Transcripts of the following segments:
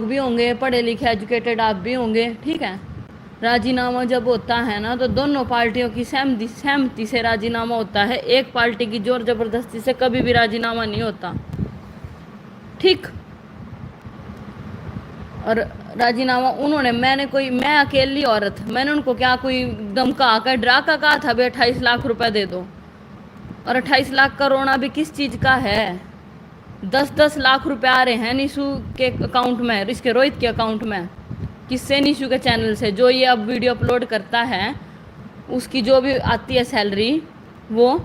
भी होंगे, पढ़े लिखे एजुकेटेड आप भी होंगे, ठीक है। राजीनामा जब होता है ना तो दोनों पार्टियों की सहमति सहमति से राजीनामा होता है, एक पार्टी की जोर जबरदस्ती से कभी भी राजीनामा नहीं होता, ठीक। और राजीनामा उन्होंने, मैं अकेली औरत, मैंने उनको क्या कोई धमका कर डरा का कहा था भाई 28 लाख रुपए दे दो? और 28 लाख का रोना भी किस चीज़ का है? 10-10 लाख रुपए आ रहे हैं निशु के अकाउंट में, इसके रोहित के अकाउंट में। किससे? निशु के चैनल से। जो ये अब वीडियो अपलोड करता है उसकी जो भी आती है सैलरी, वो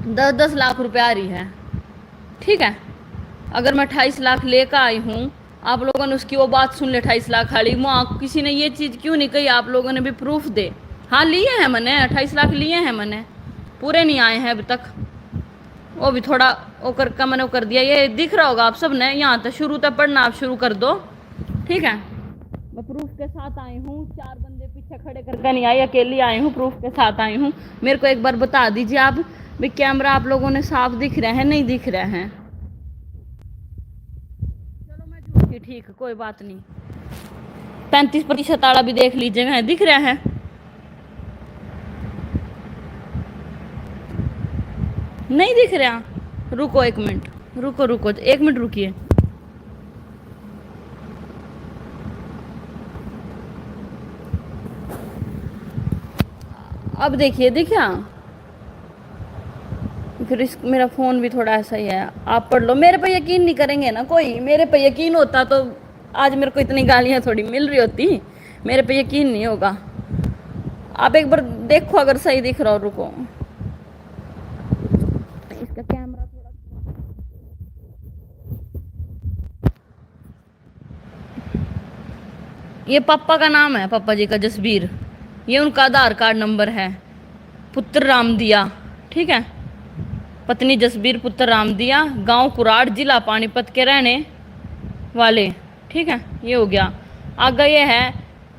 10-10 लाख रुपए आ रही है, ठीक है। अगर मैं 28 लाख लेकर आई हूँ, आप लोगों ने उसकी वो बात सुन ले 28 लाख खाली, वहाँ किसी ने ये चीज़ क्यों नहीं कही? आप लोगों ने भी प्रूफ दे। हाँ लिए हैं मैंने, 28 लाख लिए हैं मैंने, पूरे नहीं आए हैं अभी तक। वो भी थोड़ा वो कर मैंने वो कर दिया, ये दिख रहा होगा आप सब ने। यहाँ तक शुरू तक पढ़ना आप शुरू कर दो, ठीक है। मैं प्रूफ के साथ आई हूँ, 4 बंदे पीछे खड़े करके नहीं आई, अकेली आई हूँ, प्रूफ के साथ आई हूँ। मेरे को एक बार बता दीजिए आप भी, कैमरा आप लोगों ने साफ दिख रहे हैं नहीं दिख रहे हैं? चलो मैं झूठी, ठीक, कोई बात नहीं। 35% आड़ा भी देख लीजिएगा, दिख रहा है? नहीं दिख रहा? रुको 1 मिनट, रुको 1 मिनट रुकिए। अब देखिए, दिखा? फिर मेरा फ़ोन भी थोड़ा ऐसा ही है, आप पढ़ लो। मेरे पे यकीन नहीं करेंगे ना कोई, मेरे पे यकीन होता तो आज मेरे को इतनी गालियाँ थोड़ी मिल रही होती। मेरे पे यकीन नहीं होगा। आप एक बार देखो अगर सही दिख रहा हो। रुको, इसका कैमरा थोड़ा, ये पापा का नाम है, पापा जी का जसबीर, ये उनका आधार कार्ड नंबर है। पुत्र राम दिया, ठीक है। पत्नी जसबीर पुत्र राम दिया, गांव कुराड़, जिला पानीपत के रहने वाले, ठीक है। ये हो गया। आगे ये है,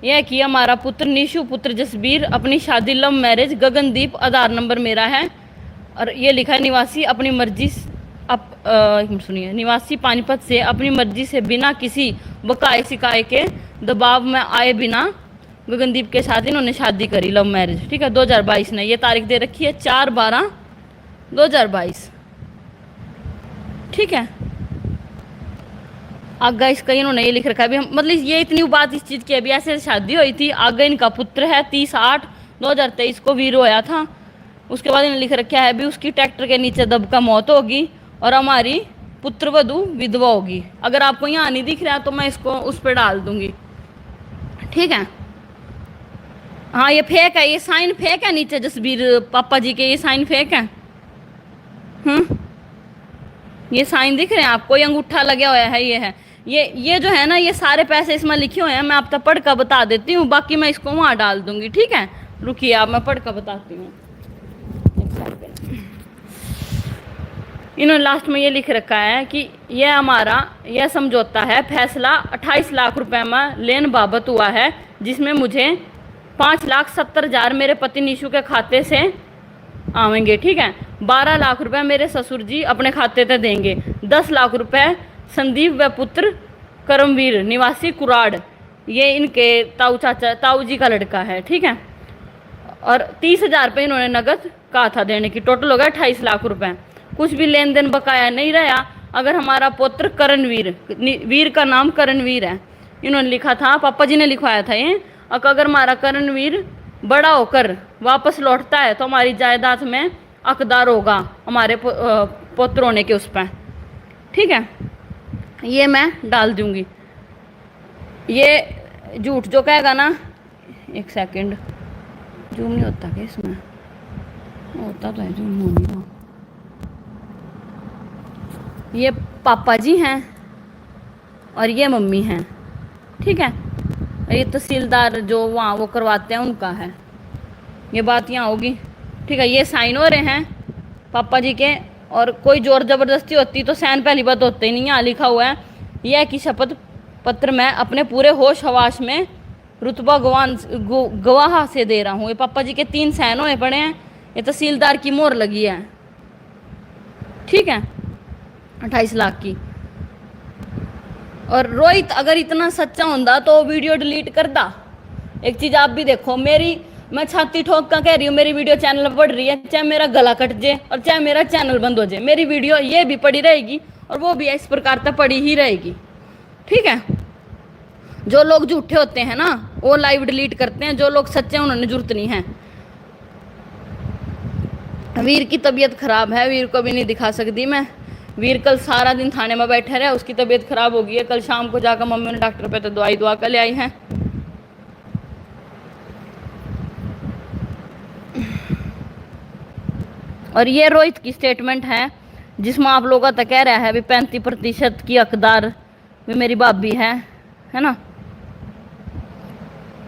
यह कि हमारा पुत्र निशु पुत्र जसबीर, अपनी शादी लव मैरिज, गगनदीप, आधार नंबर मेरा है। और ये लिखा है निवासी अपनी मर्जी सुनिए, निवासी पानीपत से अपनी मर्जी से बिना किसी बकाए सिकाए के दबाव में आए बिना गगनदीप के साथ इन्होंने शादी करी, लव मैरिज, ठीक है। 2022 ने ये तारीख दे रखी है, 4/12/2022, ठीक है। आगे इसका इन्होंने ये लिख रखा है अभी, मतलब ये इतनी बात इस चीज़ की, अभी ऐसे शादी हुई थी। आगे इनका पुत्र है, 30/8/2023 को वीर होया था। उसके बाद इन्होंने लिख रखा है अभी उसकी ट्रैक्टर के नीचे दबकर मौत होगी और हमारी पुत्र वधू विधवा होगी। अगर आपको यहाँ नहीं दिख रहा तो मैं इसको उस पर डाल दूंगी, ठीक है। हाँ ये फेक है, ये साइन फेक है नीचे जसबीर पापा जी के, ये साइन फेक है। ये साइन दिख रहे हैं आपको? ये अंगूठा लगा हुआ है, ये है। ये जो है ना, ये सारे पैसे इसमें लिखे हुए हैं। मैं आप तक पढ़ कर बता देती हूँ, बाकी मैं इसको वहाँ डाल दूंगी, ठीक है। रुकिए आप, मैं पढ़ कर बताती हूँ। इन्होंने लास्ट में ये लिख रखा है कि यह हमारा यह समझौता है, फैसला 28 लाख रुपए में लेन बाबत हुआ है, जिसमें मुझे 5,70,000 मेरे पति निशु के खाते से आवेंगे, ठीक है। 12 लाख रुपए मेरे ससुर जी अपने खाते से देंगे। 10 लाख रुपए संदीप व पुत्र करमवीर निवासी कुराड़, ये इनके ताऊ जी का लड़का है, ठीक है। और 30,000 रुपये इन्होंने नगद कहा था देने की। टोटल हो गया 28 लाख रुपए। कुछ भी लेन देन बकाया नहीं रहा। अगर हमारा पुत्र करणवीर, वीर का नाम करणवीर है, इन्होंने लिखा था, पापा जी ने लिखवाया था ये। अगर हमारा करणवीर बड़ा होकर वापस लौटता है तो हमारी जायदाद में हकदार होगा हमारे पुत्र होने के उस पर, ठीक है। ये मैं डाल दूंगी। ये झूठ जो कहेगा ना, 1 सेकंड, जूम नहीं होता क्या इसमें? होता तो है, जूम हो नहीं। ये पापा जी हैं और ये मम्मी हैं, ठीक है। ये तहसीलदार जो वहाँ वो करवाते हैं उनका है। ये बात यहाँ होगी, ठीक है। ये साइन हो रहे हैं पापा जी के, और कोई जोर ज़बरदस्ती होती तो साइन पहली बात होते ही नहीं। यहाँ लिखा हुआ है, यह कि शपथ पत्र मैं अपने पूरे होश हवास में रुतबा गवाह से दे रहा हूँ। ये पापा जी के 3 साइन होए पड़े हैं, ये तहसीलदार की मोहर लगी है, ठीक है, 28 लाख की। और रोहित अगर इतना सच्चा होता तो वीडियो डिलीट करता। एक चीज आप भी देखो, मैं छाती ठोक कर कह रही हूँ, मेरी वीडियो चैनल पर पड़ रही है, चाहे मेरा गला कट जाए और चाहे मेरा चैनल बंद हो जाए, मेरी वीडियो ये भी पड़ी रहेगी और वो भी इस प्रकार तक पड़ी ही रहेगी। ठीक है, जो लोग झूठे होते हैं ना वो लाइव डिलीट करते हैं, जो लोग सच्चे हैं उन्होंने जरूरत नहीं है। वीर की तबीयत खराब है, वीर को भी नहीं दिखा सकती मैं। वीर कल सारा दिन थाने में बैठे रहे, उसकी तबीयत खराब हो गई है। कल शाम को जाकर मम्मी ने डॉक्टर पे तो दवाई दुआ कर ले आई है। और ये रोहित की स्टेटमेंट है जिसमें आप लोगों तक कह रहा है भी 35% की हकदार भी मेरी भाभी है ना।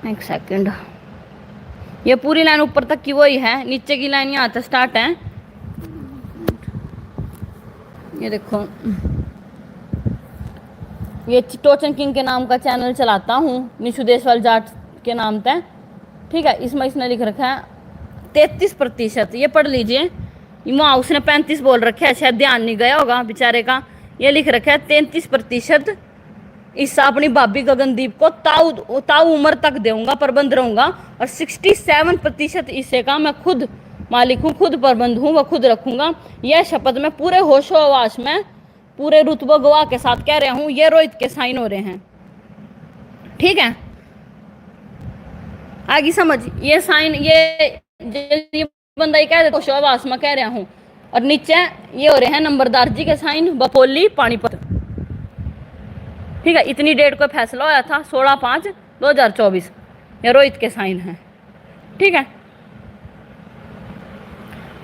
एक सेकंड, ये पूरी लाइन ऊपर तक की वही है, नीचे की लाइन यहाँ तक स्टार्ट है। ये देखो, ये टोचन किंग के नाम का चैनल चलाता हूँ, निशु देशवाल जाट के नाम पे। ठीक है, इसमें इसने लिख रखा है 33%, ये पढ़ लीजिए। वहाँ उसने 35 बोल रखा है, शायद ध्यान नहीं गया होगा बेचारे का। ये लिख रखा है 33% इससे अपनी भाभी गगनदीप को ताऊ उम्र तक दूंगा, प्रबंध रहूंगा। और 67% इससे का मैं खुद मालिक हूँ, खुद प्रबंध हूँ, वह खुद रखूंगा। यह शपथ मैं पूरे होशोहवास में पूरे रुतबा गवाह के साथ कह रहा हूँ। ये रोहित के साइन हो रहे हैं। ठीक है, आगे समझ, ये साइन ये बंदा ही कह देता होशोहवास में कह रहा हूँ। और नीचे ये हो रहे हैं नंबरदार जी के साइन, बपोली पानीपत। ठीक है, इतनी डेट को फैसला होया था 16/5/2024, ये रोहित के साइन है। ठीक है,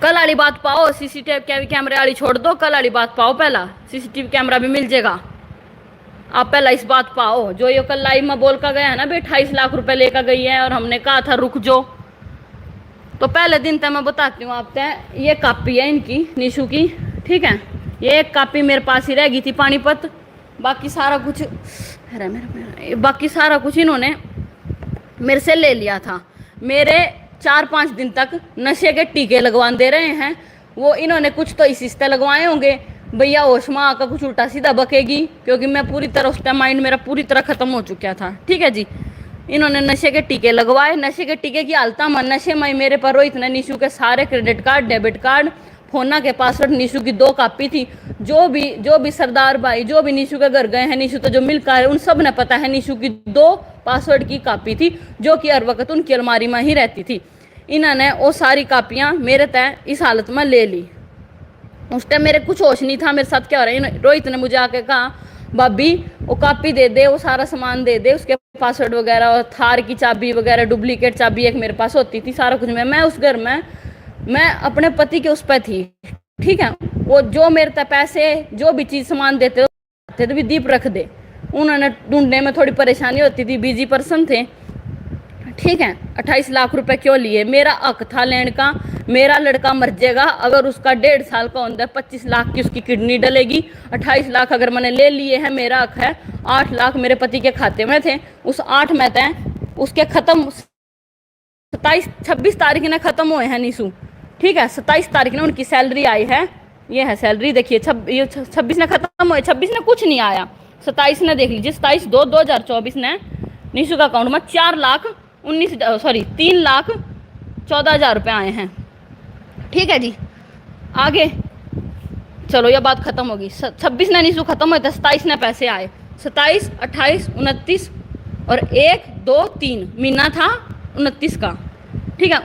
कल वाली बात पाओ, सीसीटीवी कैमरे वाली छोड़ दो, कल वाली बात पाओ। पहला सीसीटीवी कैमरा भी मिल जाएगा, आप पहला इस बात पाओ। जो ये कल लाइव में बोल कर गया है ना, 28 लाख रुपए लेकर गई है और हमने कहा था रुक जो, तो पहले दिन तक मैं बताती हूँ आप तक। ये कॉपी है इनकी, निशु की। ठीक है, ये एक कॉपी मेरे पास ही रह गई थी पानीपत, बाकी सारा कुछ बाकी सारा कुछ इन्होंने मेरे से ले लिया था। मेरे 4-5 दिन तक नशे के टीके लगवा दे रहे हैं वो। इन्होंने कुछ तो इस तरह लगवाए होंगे, भैया होश में आकर कुछ उल्टा सीधा बकेगी, क्योंकि मैं पूरी तरह उस टाइम माइंड मेरा पूरी तरह खत्म हो चुका था। ठीक है जी, इन्होंने नशे के टीके लगवाए। नशे के टीके की हालत में नशे में मेरे पर रोहित ने निशु के सारे क्रेडिट कार्ड, डेबिट कार्ड, फोना के पासवर्ड, निशु की 2 कॉपी थी। जो भी सरदार भाई जो भी निशु के घर गए हैं, निशु तो जो मिलकर है उन सब ने पता है निशु की 2 पासवर्ड की कॉपी थी, जो कि हर वक्त उनकी अलमारी में ही रहती थी। इन्होंने वो सारी कापियाँ मेरे तय इस हालत में ले ली। उस टाइम मेरे कुछ होश नहीं था मेरे साथ क्या हो रहा है। रोहित ने मुझे आके कहा भाभी वो कॉपी दे दे, वो सारा सामान दे दे, उसके पासवर्ड वगैरह और थार की चाबी वगैरह, डुप्लीकेट चाबी एक मेरे पास होती थी, सारा कुछ। मैं उस घर में मैं अपने पति के उस पर थी। ठीक है, वो जो मेरे तक पैसे जो भी चीज़ सामान देते थे तो भी दीप रख दे। उन्होंने ढूंढने में थोड़ी परेशानी होती थी, बिजी पर्सन थे। ठीक है, 28 लाख रुपए क्यों लिए? मेरा हक था लेने का। मेरा लड़का मर जाएगा अगर उसका 1.5 साल का होता है, 25 लाख की उसकी किडनी डलेगी। 28 लाख अगर मैंने ले लिए हैं, मेरा हक है। 8 लाख मेरे पति के खाते में थे, उस 8 में थे उसके खत्म 26 तारीख ने खत्म हुए हैं निशु। ठीक है, 27 तारीख ने उनकी सैलरी आई है, ये है सैलरी देखिए। 26 ने खत्म हुए, 26 ने कुछ नहीं आया, 27 ने देख लीजिए। 27/2/2024 ने निशु का अकाउंट में 3,14,000 रुपये आए हैं। ठीक है जी, आगे चलो, ये बात खत्म होगी। 26 ने निशु खत्म हुए थे, 27 ने पैसे आए। 27, 28, 29 और 1, 2, 3 महीना था 29 का। ठीक है,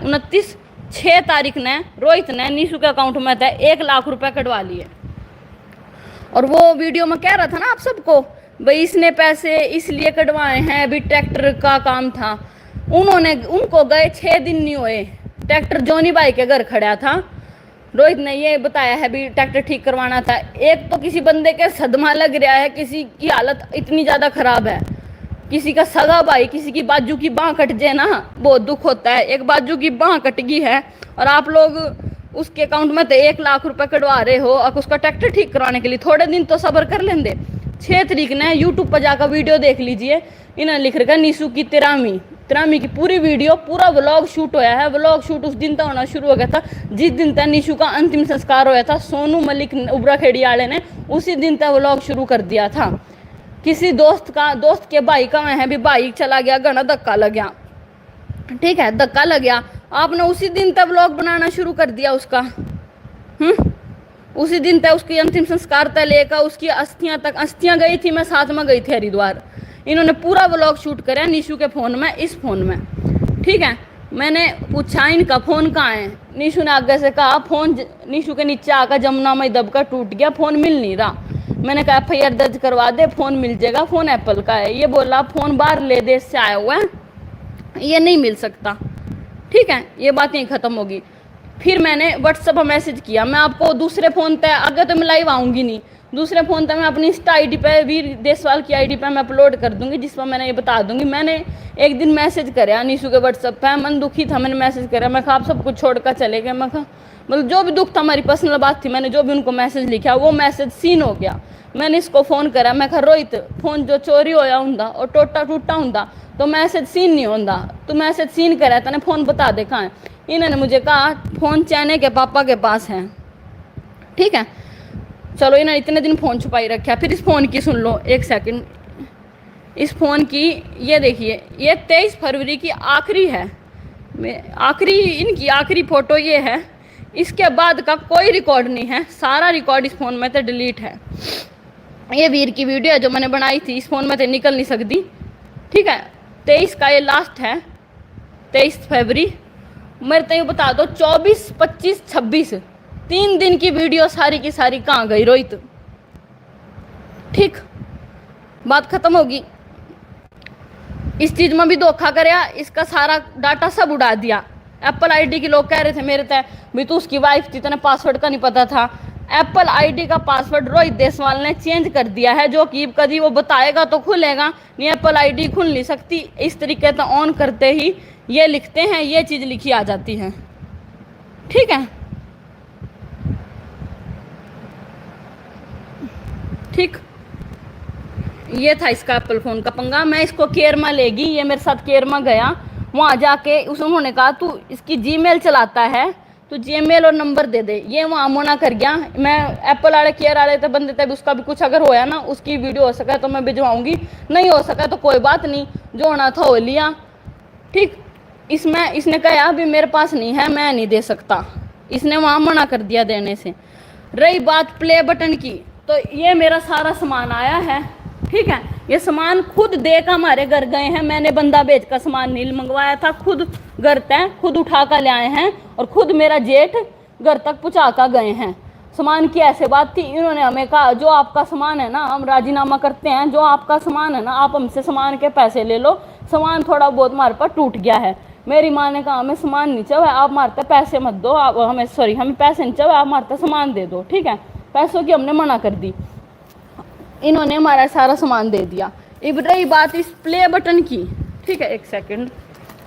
6 तारीख ने रोहित ने निशु के अकाउंट में था 1 लाख रुपए कटवा लिए। और वो वीडियो में कह रहा था ना आप सबको, भाई इसने पैसे इसलिए कटवाए हैं, अभी ट्रैक्टर का काम था। उनको गए 6 दिन नहीं हुए, ट्रैक्टर जोनी भाई के घर खड़ा था। रोहित ने ये बताया है भी ट्रैक्टर ठीक करवाना था। एक तो किसी बंदे के सदमा लग रहा है, किसी की हालत इतनी ज़्यादा खराब है, किसी का सगा भाई, किसी की बाजू की बाँह कट जाए ना, बहुत दुख होता है। एक बाजू की बाँह कट गई है और आप लोग उसके अकाउंट में तो 1 लाख रुपए कटवा रहे हो, और उसका ट्रैक्टर ठीक करवाने के लिए थोड़े दिन तो सब्र कर लेंगे। 6 तारीख ने यूट्यूब पर जाकर वीडियो देख लीजिए, इन्हें लिख रखा निशु की 13वीं की पूरी वीडियो, पूरा व्लॉग शूट होया है। व्लॉग शूट उस दिन तक होना शुरू हो गया था जिस दिन तक निशु का अंतिम संस्कार होया था। सोनू मलिक उबरा खेड़ी वाले ने उसी दिन तक व्लॉग शुरू कर दिया था। किसी दोस्त के भाई का मैं है भी भाई चला गया, घना धक्का लग गया, ठीक है, धक्का लग गया, आपने उसी दिन तक व्लॉग बनाना शुरू कर दिया उसका। उसी दिन तक उसकी अंतिम संस्कार तक लेकर उसकी अस्थियां गई थी, मैं साथ में गई थी हरिद्वार। इन्होंने पूरा व्लॉग शूट करा निशु के फ़ोन में, इस फ़ोन में, ठीक है। मैंने पूछा इनका फ़ोन कहाँ है, निशु ने आगे से कहा फ़ोन निशु के नीचे आकर जमुना में दबकर टूट गया, फ़ोन मिल नहीं रहा। मैंने कहा FIR दर्ज करवा दे, फ़ोन मिल जाएगा, फ़ोन एप्पल का है। ये बोला फ़ोन बाहर ले देश से आया हुआ है, ये नहीं मिल सकता, ठीक है, ये बात यहीं ख़त्म होगी। फिर मैंने व्हाट्सएप पर मैसेज किया, मैं आपको दूसरे फ़ोन पे, आगे तो मैं लाइव आऊँगी नहीं, दूसरे फ़ोन पे मैं अपनी इंस्टा ID पे, वीर देसवाल की ID पे मैं अपलोड कर दूंगी, जिस पर मैंने ये बता दूंगी। मैंने एक दिन मैसेज करा निशु के व्हाट्सएप पे, मन दुखी था, मैंने मैसेज करा, मैं कहा आप सब कुछ छोड़ कर चले गए, मैं कहा मतलब जो भी दुख था, हमारी पर्सनल बात थी, मैंने जो भी उनको मैसेज लिखा वो मैसेज सीन हो गया। मैंने इसको फ़ोन करा, मैं कहा रोहित फ़ोन जो चोरी होया होंदा और टूटा होंदा तो मैसेज सीन नहीं होंदा, तो मैसेज सीन करा तने फ़ोन बता दे कहाँ है। इन्होंने मुझे कहा फ़ोन चैने के पापा के पास है, ठीक है। चलो इन्होंने इतने दिन फ़ोन छुपाई रखा। फिर इस फ़ोन की सुन लो, एक सेकंड, इस फ़ोन की ये देखिए, ये 23 फरवरी की आखिरी है, इनकी आखिरी फ़ोटो ये है, इसके बाद का कोई रिकॉर्ड नहीं है, सारा रिकॉर्ड इस फ़ोन में तो डिलीट है। ये वीर की वीडियो है जो मैंने बनाई थी, इस फ़ोन में तो निकल नहीं सकती, ठीक है। 23 का ये लास्ट है, 23 फरवरी। मेरे तो ये बता दो 24, 25, 26 3 दिन की वीडियो सारी की सारी कहाँ गई रोहित, ठीक, बात खत्म होगी। इस चीज़ में भी धोखा कराया, इसका सारा डाटा सब उड़ा दिया। एप्पल ID के लोग कह रहे थे मेरे तय भी तू उसकी वाइफ थी, तेने पासवर्ड का नहीं पता था। एप्पल ID का पासवर्ड रोहित देसवाल ने चेंज कर दिया है, जो कि कभी वो बताएगा तो खुलेगा नहीं, एप्पल ID खुल नहीं सकती। इस तरीके से ऑन करते ही ये लिखते हैं, ये चीज़ लिखी आ जाती है, ठीक है, ठीक। ये था इसका एप्पल फ़ोन का पंगा। मैं इसको केयर में लेगी, ये मेरे साथ केयर में गया, वहाँ जाके उन्होंने कहा तू इसकी Gmail चलाता है, तो Gmail और नंबर दे दे, ये वहाँ मना कर गया। मैं एप्पल वाले केयर वाले थे बंदे थे, उसका भी कुछ अगर होया ना, उसकी वीडियो हो सका तो मैं भिजवाऊँगी, नहीं हो सका तो कोई बात नहीं, जो होना था हो लिया, ठीक। इसमें इसने कहा भी मेरे पास नहीं है, मैं नहीं दे सकता, इसने वहाँ मना कर दिया देने से। रही बात प्ले बटन की, तो ये मेरा सारा सामान आया है, ठीक है। ये सामान खुद देकर हमारे घर गए हैं, मैंने बंदा भेज कर सामान नहीं मंगवाया था, खुद घर तक खुद उठा कर ले आए हैं, और खुद मेरा जेठ घर तक पहुँचा कर गए हैं। सामान की ऐसे बात थी, इन्होंने हमें कहा जो आपका सामान है ना हम राजीनामा करते हैं, जो आपका सामान है ना आप हमसे सामान के पैसे ले लो, सामान थोड़ा बहुत हमारे पास टूट गया है। मेरी माँ ने कहा हमें सामान नहीं चाहिए, आप मारते पैसे मत दो, आप हमें हमें पैसे नहीं चाहिए, आप मारते सामान दे दो, ठीक है। पैसों की हमने मना कर दी, इन्होंने हमारा सारा सामान दे दिया। अब रही बात इस प्ले बटन की, ठीक है, एक सेकंड,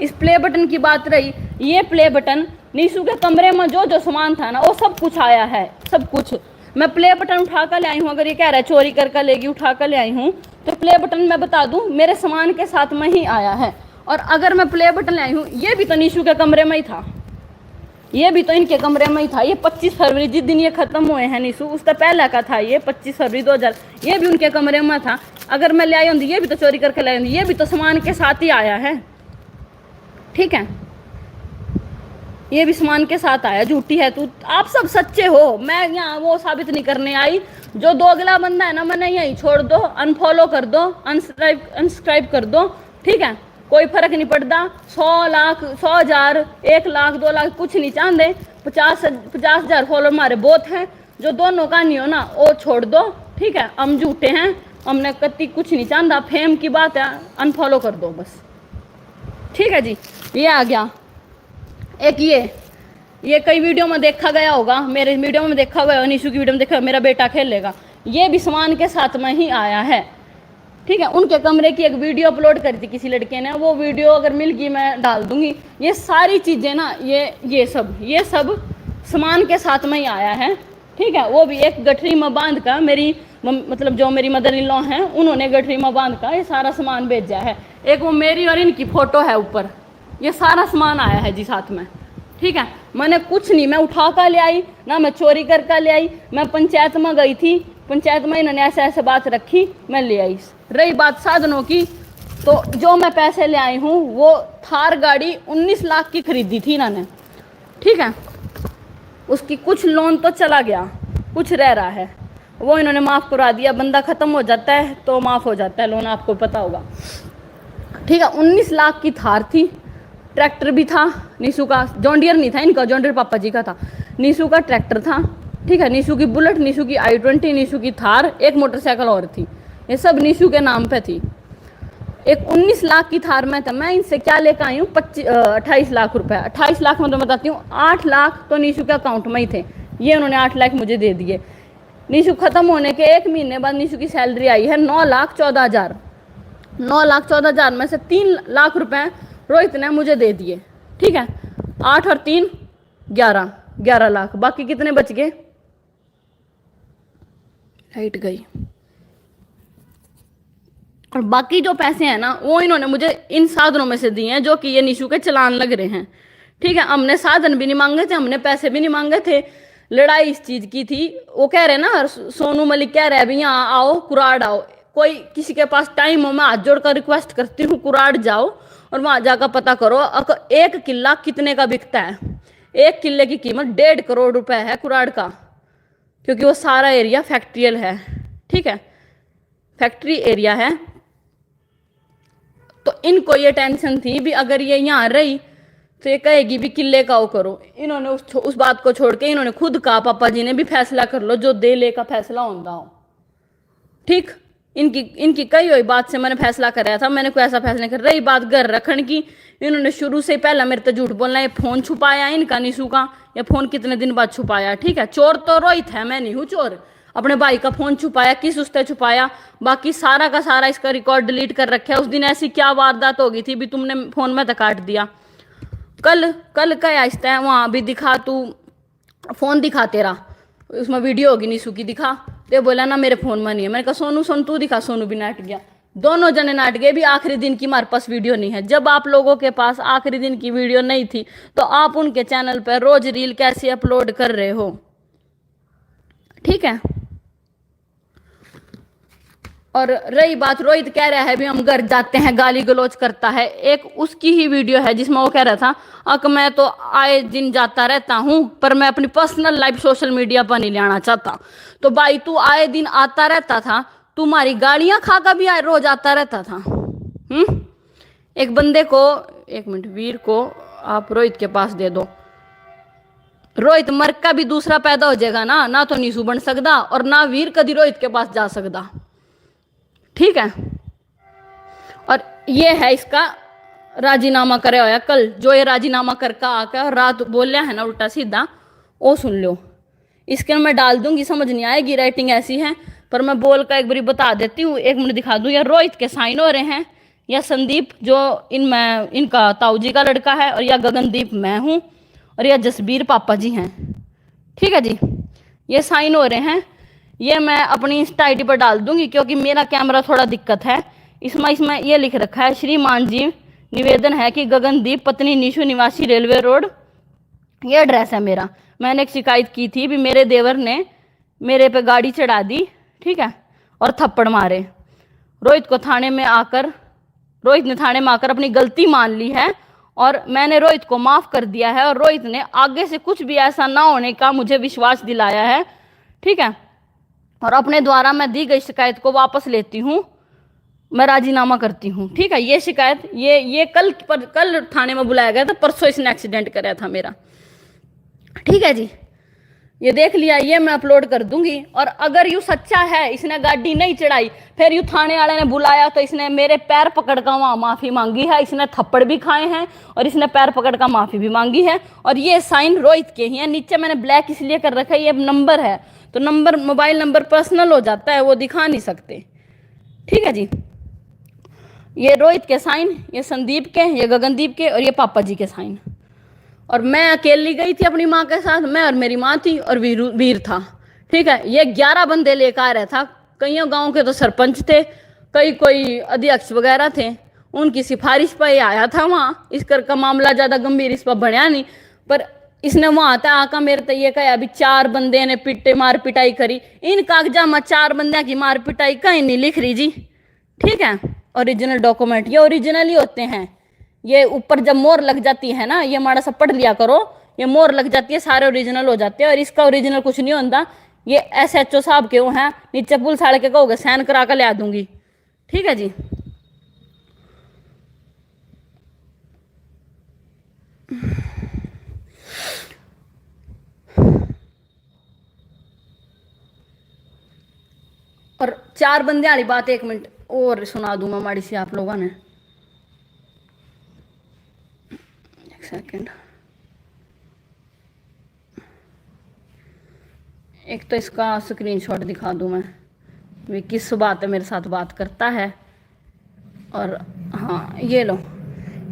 इस प्ले बटन की बात रही। ये प्ले बटन निशु के कमरे में जो जो सामान था ना वो सब कुछ आया है, सब कुछ। मैं प्ले बटन उठा कर ले आई हूँ, अगर ये कह रहा है चोरी कर लेगी, उठा कर ले आई हूँ, तो प्ले बटन मैं बता दूँ मेरे सामान के साथ में ही आया है। और अगर मैं प्ले बटन ले आई हूँ, ये भी तो निशु के कमरे में ही था, ये भी तो इनके कमरे में ही था। ये 25 फरवरी जिस दिन ये ख़त्म हुए हैं निशु, उससे पहले का था ये 25 फरवरी 2000, ये भी उनके कमरे में था। अगर मैं ले आई हूँ ये भी तो चोरी करके ले आई, ये भी तो सामान के साथ ही आया है, ठीक है, ये भी सामान के साथ आया। झूठी है तू, आप सब सच्चे हो, मैं यहाँ वो साबित नहीं करने आई। जो दो अगला बंदा है ना मैंने यहीं छोड़ दो, अनफॉलो कर दो, अनसब्सक्राइब कर दो, ठीक है, कोई फर्क नहीं पड़ता। 100 लाख 100,000 1 लाख 2 लाख कुछ नहीं चाहते, 50,000 फॉलोअर हमारे बहुत हैं। जो दोनों का नहीं हो ना वो छोड़ दो, ठीक है, हम झूठे हैं, हमने कति कुछ नहीं चाहता, फेम की बात है, अनफॉलो कर दो बस, ठीक है जी। ये आ गया एक, ये कई वीडियो में देखा गया होगा, मेरे वीडियो में देखा हुआ है, निशु की वीडियो में देखा, मेरा बेटा खेलेगा, ये भी सामान के साथ में ही आया है, ठीक है। उनके कमरे की एक वीडियो अपलोड करी थी किसी लड़के ने, वो वीडियो अगर मिल गई मैं डाल दूंगी। ये सारी चीज़ें ना ये सब सामान के साथ में ही आया है, ठीक है। वो भी एक गठरी में बांध का, मेरी मतलब जो मेरी मदर इन लॉ हैं उन्होंने गठरी में बांध का ये सारा सामान भेजा है। एक वो मेरी और इनकी फ़ोटो है ऊपर, ये सारा सामान आया है जी साथ में, ठीक है। मैंने कुछ नहीं, मैं उठा कर ले आई ना, मैं चोरी कर ले आई, मैं पंचायत में गई थी, पंचायत में इन्होंने ऐसे बात रखी, मैं ले आई। रही बात साधनों की, तो जो मैं पैसे ले आई हूँ वो थार गाड़ी 19 लाख की खरीदी थी इन्होंने, ठीक है। उसकी कुछ लोन तो चला गया, कुछ रह रहा है, वो इन्होंने माफ़ करवा दिया। बंदा ख़त्म हो जाता है तो माफ़ हो जाता है लोन, आपको पता होगा, ठीक है। 19 लाख की थार थी, ट्रैक्टर भी था नीशू का, जॉन डियर नहीं था इनका, जॉन डियर पापा जी का था, नीशू का ट्रैक्टर था, ठीक है। नीशू की बुलेट, नीशू की i20, नीशू की थार, एक मोटरसाइकिल और थी, ये सब नीशू के नाम पे थी। एक 19 लाख की थार में था, मैं इनसे क्या लेकर आई हूँ 28 लाख रुपए। 28 लाख में तो बताती हूँ, 8 लाख तो नीशू के अकाउंट में ही थे, ये उन्होंने 8 लाख मुझे दे दिए। नीशू खत्म होने के 1 महीने बाद नीशू की सैलरी आई है 9,14,000। 9,14,000 में से 3 लाख रुपए रोहित ने मुझे दे दिए, ठीक है। 8 और 3 11 लाख, बाकी कितने बच गए? लाइट गई। और बाकी जो पैसे हैं ना वो इन्होंने मुझे इन साधनों में से दिए हैं जो कि ये नीशू के चलान लग रहे हैं, ठीक है। हमने साधन भी नहीं मांगे थे, हमने पैसे भी नहीं मांगे थे, लड़ाई इस चीज की थी। वो कह रहे ना, सोनू मलिक कह रहे हैं यहाँ आओ, कुराड़ आओ। कोई किसी के पास टाइम हो, मैं हाथ जोड़कर रिक्वेस्ट करती हूँ, कुराड़ जाओ और वहां जाकर पता करो 1 किला कितने का बिकता है। 1 किले की कीमत 1.5 करोड़ रुपए है कुराड़ का, क्योंकि वो सारा एरिया फैक्ट्रियल है, ठीक है, फैक्ट्री एरिया है। तो इनको ये टेंशन थी भी अगर ये यहाँ रही तो ये कहेगी भी किले का वो करो। इन्होंने उस बात को छोड़ के इन्होंने खुद कहा पापा जी ने भी फैसला कर लो, जो दे ले का फैसला होता हो, ठीक। इनकी कही हुई बात से मैंने फैसला कराया था, मैंने कोई ऐसा फैसला नहीं कर। रही बात घर रखने की, इन्होंने शुरू से पहला मेरे तो झूठ बोलना, ये फोन छुपाया इनका नीशू का, या फोन कितने दिन बाद छुपाया, ठीक है। चोर तो रोहित है, मैं नहीं हूँ चोर। अपने भाई का फोन छुपाया, किस उसने छुपाया, बाकी सारा का सारा इसका रिकॉर्ड डिलीट कर रखा है। उस दिन ऐसी क्या वारदात हो गई थी भी तुमने फोन में तो काट दिया। कल का आहिस्ता है, वहां भी दिखा, तू फोन दिखा तेरा, उसमें वीडियो होगी नीशू की, दिखा। तो बोला ना मेरे फोन में नहीं है। मैंने कहा सोनू तू दिखा, सोनू भी नाट गया, दोनों जने नाट गए। भी आखिरी दिन की हमारे पास वीडियो नहीं है। जब आप लोगों के पास आखिरी दिन की वीडियो नहीं थी तो आप उनके चैनल पर रोज रील कैसे अपलोड कर रहे हो, ठीक है। और रही बात, रोहित कह रहा है भी हम घर जाते हैं, गाली गलौज करता है। एक उसकी ही वीडियो है जिसमें वो कह रहा था मैं तो आए दिन जाता रहता हूँ पर मैं अपनी पर्सनल लाइफ सोशल मीडिया पर नहीं लाना चाहता। तो भाई तू आए दिन आता रहता था, तुम्हारी गालियां खा कर भी रोज आता रहता था। एक बंदे को, 1 मिनट, वीर को आप रोहित के पास दे दो। रोहित मर का भी दूसरा पैदा हो जाएगा ना तो नीशू बन सकता और ना वीर कभी रोहित के पास जा सकता, ठीक है। और ये है इसका राजीनामा करे होया कल, जो ये राजीनामा करके आकर रात बोलिया है ना उल्टा सीधा, वो सुन लो। इसके मैं डाल दूंगी, समझ नहीं आएगी, राइटिंग ऐसी है, पर मैं बोल का एक बारी बता देती हूँ। 1 मिनट दिखा दूँ। या रोहित के साइन हो रहे हैं, या संदीप जो इनका ताऊ जी का लड़का है, और या गगनदीप मैं हूँ, और या जसबीर पापा जी हैं, ठीक है जी। ये साइन हो रहे हैं, ये मैं अपनी इंस्टा आईडी पर डाल दूंगी क्योंकि मेरा कैमरा थोड़ा दिक्कत है। इसमें ये लिख रखा है, श्रीमान जी निवेदन है कि गगनदीप पत्नी नीशू निवासी रेलवे रोड, ये एड्रेस है मेरा। मैंने एक शिकायत की थी भी मेरे देवर ने मेरे पे गाड़ी चढ़ा दी, ठीक है, और थप्पड़ मारे। रोहित ने थाने में आकर अपनी गलती मान ली है और मैंने रोहित को माफ़ कर दिया है, और रोहित ने आगे से कुछ भी ऐसा ना होने का मुझे विश्वास दिलाया है, ठीक है। और अपने द्वारा मैं दी गई शिकायत को वापस लेती हूँ, मैं राजीनामा करती हूँ, ठीक है। ये शिकायत ये कल थाने में बुलाया गया था, परसों इसने एक्सीडेंट कराया था मेरा, ठीक है जी। ये देख लिया, ये मैं अपलोड कर दूंगी। और अगर यू सच्चा है, इसने गाड़ी नहीं चढ़ाई, फिर यू थाने वाले ने बुलाया तो इसने मेरे पैर पकड़ कर वहाँ माफ़ी मांगी है। इसने थप्पड़ भी खाए हैं और इसने पैर पकड़ कर माफ़ी भी मांगी है। और ये साइन रोहित के ही है। नीचे मैंने ब्लैक इसलिए कर रखा है, ये नंबर है तो नंबर, मोबाइल नंबर पर्सनल हो जाता है, वो दिखा नहीं सकते, ठीक है जी। ये रोहित के साइन, ये संदीप के, ये गगनदीप के, और ये पापा जी के साइन। और मैं अकेली गई थी अपनी माँ के साथ, मैं और मेरी माँ थी और वीर था, ठीक है। ये 11 बंदे लेकर आ रहा था। कई गांव के तो सरपंच थे, कोई अध्यक्ष वगैरह थे, उनकी सिफारिश पर ये आया था वहाँ। इस कर का मामला ज़्यादा गंभीर इस पर बढ़िया नहीं, पर इसने वहाँ तक आकर मेरे तो ये कहा अभी 4 बंदे ने मार पिटाई करी। इन कागजा में 4 बंदे की मार पिटाई कहीं नहीं लिख रही जी, ठीक है। ओरिजिनल डॉक्यूमेंट ये ओरिजिनल ही होते हैं। ये ऊपर जब मोहर लग जाती है ना, ये माड़ा सा पढ़ लिया करो, ये मोहर लग जाती है सारे ओरिजिनल हो जाते हैं। और इसका ओरिजिनल कुछ नहीं होता, ये SHO साहब के वो हैं, नीचे पुलिस वाले के कहोगे साइन करा कर ले आ दूंगी। ठीक है जी। और 4 बंदे वाली बात 1 मिनट और सुना दूंगा माड़ी सी आप लोगों ने। एक सेकंड। एक तो इसका स्क्रीनशॉट दिखा दूं मैं, वे किस बात है मेरे साथ बात करता है। और हाँ ये लो,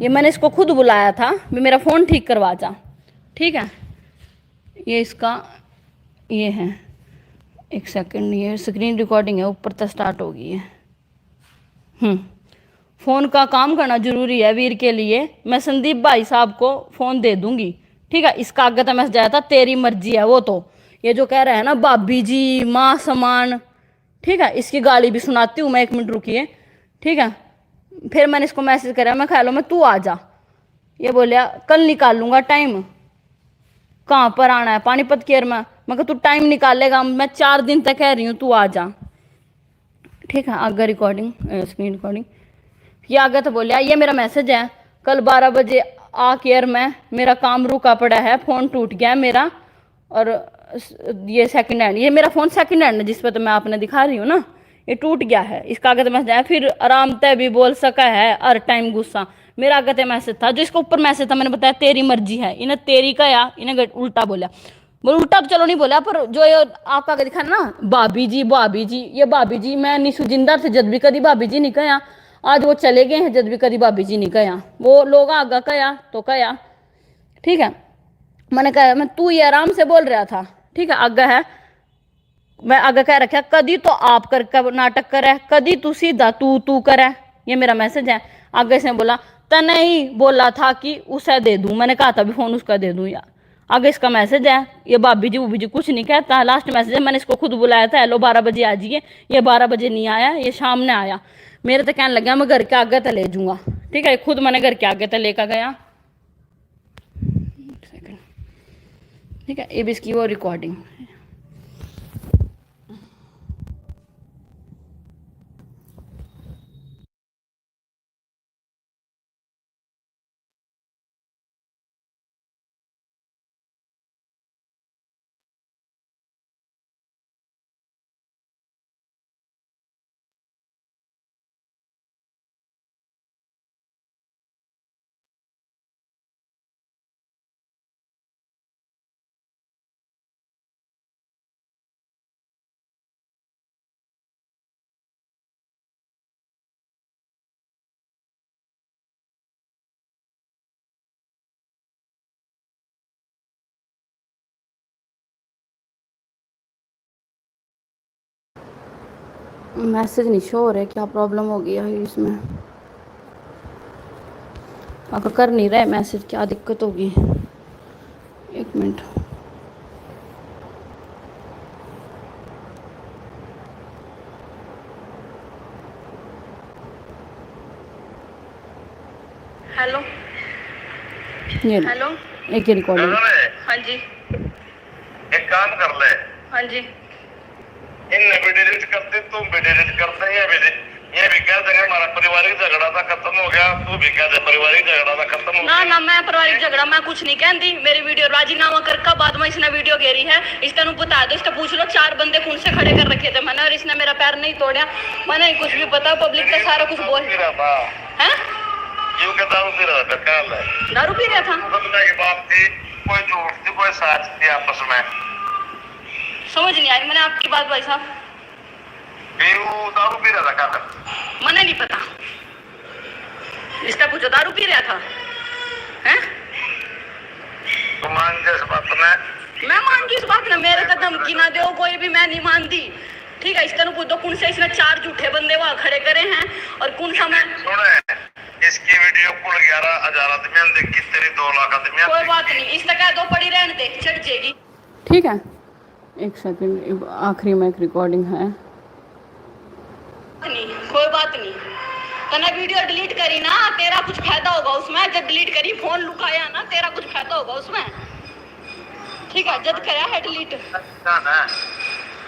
ये मैंने इसको खुद बुलाया था भी मेरा फ़ोन ठीक करवा जा। ठीक है, ये इसका ये है। एक सेकंड, ये स्क्रीन रिकॉर्डिंग है, ऊपर तक स्टार्ट हो गई है। फ़ोन का काम करना जरूरी है वीर के लिए। मैं संदीप भाई साहब को फ़ोन दे दूंगी। ठीक है, इसका आगे तो मैसेज आया था तेरी मर्जी है। वो तो ये जो कह रहा है ना भाभी जी माँ समान, ठीक है, इसकी गाली भी सुनाती हूँ मैं, 1 मिनट रुकिए। ठीक है, फिर मैंने इसको मैसेज करा, मैं ख्यालों में तू आ जा। ये बोलिया कल निकाल लूंगा टाइम। कहाँ पर आना है? पानीपत केयर में। मैं तू टाइम निकालेगा, मैं 4 दिन तक कह रही हूँ तू आ जा। ठीक है, आगे रिकॉर्डिंग स्क्रीन रिकॉर्डिंग ये आगे तो बोलिया ये मेरा मैसेज है, कल 12 बजे आ केयर में, मेरा काम रुका पड़ा है, फ़ोन टूट गया है मेरा। और ये सेकंड हैंड, ये मेरा फ़ोन सेकंड हैंड है जिस पर तो मैं आपने दिखा रही हूँ ना, ये टूट गया है। इसका आगे तो मैसेज आया, फिर आराम तय भी बोल सका है हर टाइम गुस्सा। मेरा आगे तो मैसेज था, जो इसको ऊपर मैसेज था मैंने बताया तेरी मर्जी है। इन्हें तेरी का या इन्हें उल्टा बोला, बोल उल्टा तो चलो नहीं बोला, पर जो ये आपका आगे दिखा ना भाभी जी भाभी जी, ये भाभी जी मैं निशु जिंदा थे जब भी कभी भाभी जी नहीं कहा। आज वो चले गए हैं जब भी कभी भाभी जी नहीं कहा। वो लोग आगा कया तो कया। ठीक है, मैंने कहा मैं तू ये आराम से बोल रहा था। ठीक है, आगे है, मैं आगे कह रखा कदी तो आप कर नाटक करे, कदी तू सीधा तू करे। ये मेरा मैसेज है। आगे से बोला तने ही बोला था कि उसे दे दूं, मैंने कहा था भी फोन उसका दे दूं यार। आगे इसका मैसेज है, ये भाभी जी वो जी कुछ नहीं कहता। लास्ट मैसेज है, मैंने इसको खुद बुलाया था, हेलो 12 बजे आ जाइए। ये 12 बजे नहीं आया, ये शाम ने आया। मेरे तो कहने लगा मैं घर के आगे तो ले जाऊंगा। ठीक है, खुद मैंने घर के आगे तो लेकर गया। ठीक है, ये भी इसकी वो रिकॉर्डिंग। मैसेज नहीं शो हो रहा है, क्या प्रॉब्लम हो गया है इसमें? अगर कर नहीं रहे मैसेज, क्या दिक्कत होगी? 1 मिनट। हेलो ये हेलो, एक ही रिकॉर्डिंग। हाँ जी, एक काम कर ले। हाँ जी, इनने भी डिलीट कर दी, तुम भी डिलीट कर दे, ये भी कह देंगे हमारा पारिवारिक झगड़ा था खत्म हो गया। तू भी कह दे पारिवारिक झगड़ा था खत्म हो गया। ना मैं पारिवारिक झगड़ा मैं कुछ नहीं कहती। मेरी वीडियो राजीनामा कर का बाद में इसने वीडियो घेरी है। इसका बता दो, इसका पूछ लो 4 बंदे कौन से खड़े कर रखे थे मैंने, और इसने मेरा पैर नहीं तोड़ा। मैंने कुछ भी पता, पब्लिक का सारा कुछ बोल है। यूं के दारू पी रहा था, क्या है दारू पी रहा था? की बात थी, कोई झूठ थी कोई सच थी आपस में, समझ नहीं आई मैंने आपकी बात भाई साहब। दारू पी रहा था क्या? मैंने नहीं पता, इसका पूछो दारू पी रहा था हैं? तो मान जा इस बात में? मैं मान जू इस बात में, मेरे तक धमकी ना दो कोई भी, मैं नहीं मानती। ठीक है, इसका पूछ दो कौन से इसने 4 झूठे बंदे वहां खड़े करे हैं और कौन सा मैं सुने। इसकी वीडियो कुल 11,000 आदमी देखी, तेरी 2 लाख आदमी। कोई बात नहीं, इसने कह दो पड़ी रहने दे, चढ़ जाएगी। ठीक है, 1 सेकंड, आखिरी में एक रिकॉर्डिंग है। नहीं, कोई बात नहीं। तने वीडियो डिलीट करी ना, तेरा कुछ फायदा होगा उसमें। जब डिलीट करी, फोन लुकाया ना, तेरा कुछ फायदा होगा उसमें। ठीक है, जब करा है डिलीट।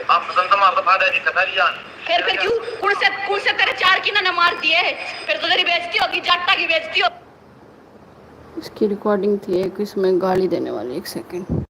आप पसंद तो मार फायदा नहीं कथा रिया। फिर क्यों कौन से तेरे 4 की ना मार दिए? फिर तो तेरी बेइज्जती होगी, जाट्टा की बेइज्जती हो। इसकी रिकॉर्डिंग थी एक, इसमें गाली देने वाली। 1 सेकंड।